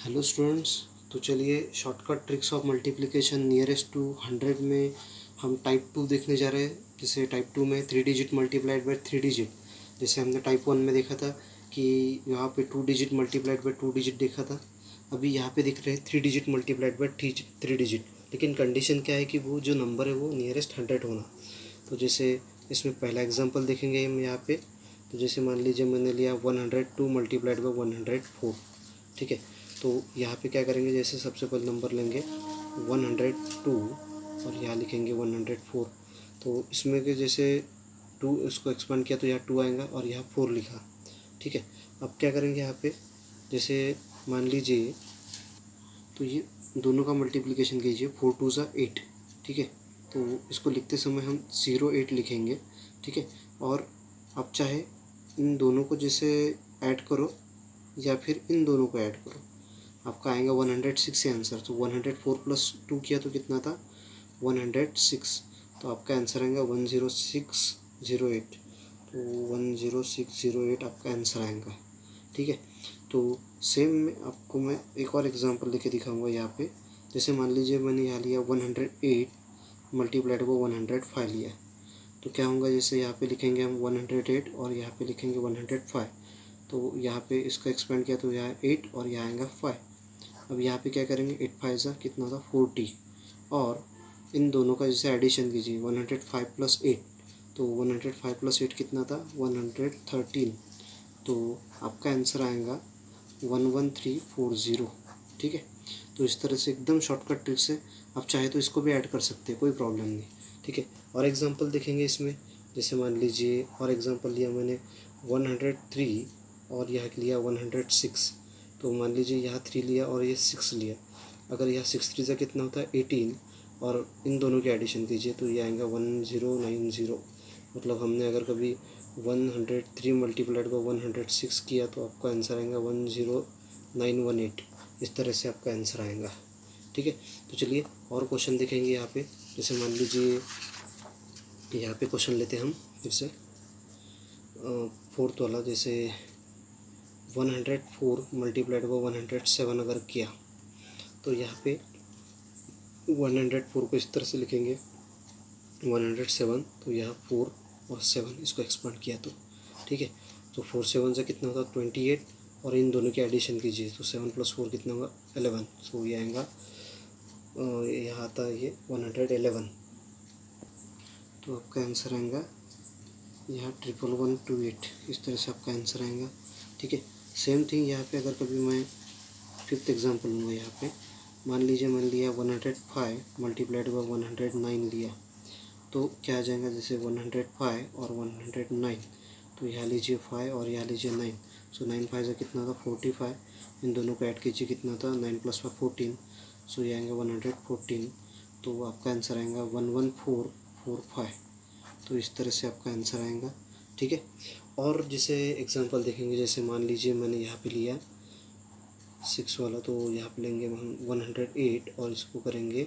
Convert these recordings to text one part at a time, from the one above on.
Hello students. तो चलिए shortcut tricks of multiplication nearest to 100 में हम टाइप 2 देखने जा रहे हैं। जैसे टाइप 2 में 3 डिजिट मल्टीप्लाइड बाय 3 डिजिट, जैसे हमने टाइप 1 में देखा था कि यहाँ पे 2 डिजिट मल्टीप्लाइड बाय 2 डिजिट देखा था। अभी यहाँ पे दिख रहे हैं 3 डिजिट मल्टीप्लाइड बाय 3 डिजिट, लेकिन कंडीशन क्या है कि वो जो नंबर है वो नियरेस्ट 100 होना। तो जैसे इसमें पहला एग्जाम्पल देखेंगे हम यहाँ पे। तो जैसे मान लीजिए मैंने लिया 102 मल्टीप्लाइड बाय 104, ठीक है। तो यहाँ पे क्या करेंगे, जैसे सबसे पहले नंबर लेंगे 102 और यहाँ लिखेंगे 104। तो इसमें के जैसे 2 इसको एक्सपांड किया तो यहाँ 2 आएगा और यहाँ 4 लिखा, ठीक है। अब क्या करेंगे यहाँ पे, जैसे मान लीजिए तो ये दोनों का मल्टीप्लिकेशन कीजिए, 4 2 ज़ा 8, ठीक है। तो इसको लिखते समय हम 08 लिखेंगे, ठीक है। और आप चाहे इन दोनों को जैसे ऐड करो या फिर इन दोनों को ऐड करो, आपका आएगा 106 आंसर। तो 104 प्लस 2 किया तो कितना था, 106। तो आपका आंसर आएगा 10608। तो 10608 आपका आंसर आएगा, ठीक है। तो सेम में आपको मैं एक और एग्जांपल लेके दिखाऊंगा यहाँ पे। जैसे मान लीजिए मैंने यहाँ लिया 108 मल्टीप्लाइड को 105 लिया, तो क्या होगा, जैसे यहाँ पे लिखेंगे हम 108 और यहाँ पे लिखेंगे 105। तो यहाँ पे इसका एक्सपेंड किया तो यहाँ 8 और यहाँ आएगा 5। अब यहाँ पे क्या करेंगे, 8 5 ज़ा कितना था 40, और इन दोनों का जैसे एडिशन कीजिए 105 प्लस 8। तो 105 प्लस 8 कितना था 113। तो आपका आंसर आएगा 11340, ठीक है। तो इस तरह से एकदम शॉर्टकट ट्रिक से आप चाहे तो इसको भी ऐड कर सकते हैं, कोई प्रॉब्लम नहीं, ठीक है। और एग्जांपल देखेंगे इसमें। जैसे मान लीजिए और एग्जांपल लिया मैंने 103 और यहाँ लिया 106। तो मान लीजिए यहाँ 3 लिया और ये 6 लिया। अगर यहाँ 6 3 से कितना होता है 18, और इन दोनों के एडिशन कीजिए तो ये आएगा 1090। मतलब हमने अगर कभी 103 मल्टीप्लाइड को 106 किया तो आपका आंसर आएगा 10918। इस तरह से आपका आंसर आएगा, ठीक है। तो चलिए और क्वेश्चन देखेंगे यहाँ पे। जैसे मान लीजिए यहाँ पे क्वेश्चन लेते हैं हम फिर से फोर्थ वाला। जैसे 104 मल्टीप्लाइड को 107 अगर किया तो यहाँ पे 104 को इस तरह से लिखेंगे 107। तो यहाँ 4 और 7 इसको एक्सपांड किया तो, ठीक है। तो 4 7 से कितना होगा 28, और इन दोनों के एडिशन कीजिए तो 7 + 4 कितना होगा 11। तो ये आएगा यहाँ आता है ये 111। तो आपका आंसर आएगा यहाँ 11128। इस तरह से आपका आंसर आएगा, ठीक है। सेम थिंग यहाँ पे अगर कभी मैं फिफ्थ एग्जांपल लूँगा यहाँ पे। मान लीजिए मैंने लिया 105 मल्टीप्लाइड बाय 109 लिया, तो क्या आ जाएगा, जैसे 105 और 109। तो यहाँ लीजिए 5 और यहाँ लीजिए 9। सो 9 5 से कितना था 45। इन दोनों को ऐड कीजिए कितना था 9 + 5 14। सो ये आएगा 114। तो आपका आंसर आएगा 11445। तो इस तरह से आपका आंसर आएगा, ठीक है। और जैसे एग्जांपल देखेंगे, जैसे मान लीजिए मैंने यहाँ पे लिया 6 वाला, तो यहाँ पे लेंगे हम 108 और इसको करेंगे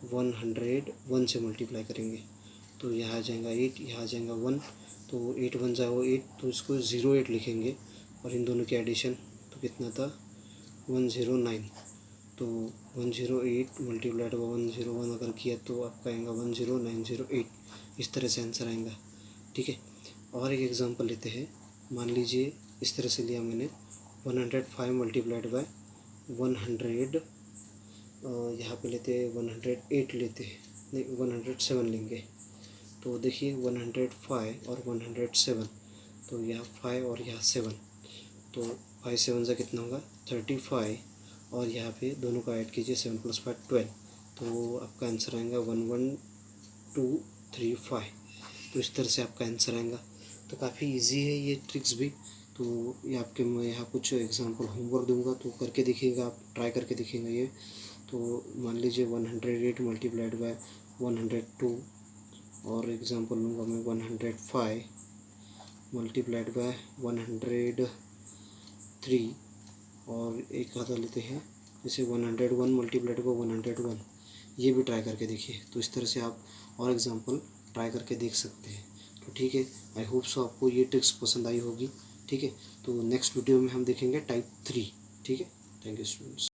101 से मल्टीप्लाई करेंगे। तो यहाँ आ जाएगा 8, यहाँ आ जाएगा 1। तो 8 1 ज़ा 8, तो इसको 08 लिखेंगे, और इन दोनों की एडिशन तो कितना था 109। तो 108 मल्टीप्लाइड बाय 101 अगर किया तो आपका आएगा 10908। इस तरह से आंसर आएगा, ठीक है। और एक एग्जांपल लेते हैं। मान लीजिए इस तरह से लिया मैंने 105 मल्टीप्लाइड बाय 100, यहाँ पे लेते हैं 108 लेते हैं, नहीं 107 लेंगे। तो देखिए 105 और 107, तो यहाँ 5 और यहाँ 7। तो 5 7 से कितना होगा 35, और यहाँ पे दोनों का ऐड कीजिए 7 + 5 12। तो आपका आंसर आएगा 11235। तो इस तरह से आपका आंसर आएगा। तो काफ़ी इजी है ये ट्रिक्स भी। तो ये आपके मैं यहाँ कुछ एग्जांपल होमवर्क दूंगा, तो करके देखिएगा, आप ट्राई करके देखिएगा ये। तो मान लीजिए 108 मल्टीप्लाइड बाय 102, और एग्जांपल लूँगा मैं 105 मल्टीप्लाइड बाय 103, और एक आधा लेते हैं जैसे 101 मल्टीप्लाइड बाय 101। ये भी ट्राई करके देखिए। तो इस तरह से आप और एग्जांपल ट्राई करके देख सकते हैं। तो ठीक है, आई होप सो आपको ये ट्रिक्स पसंद आई होगी, ठीक है। तो नेक्स्ट वीडियो में हम देखेंगे टाइप 3, ठीक है। Thank you students.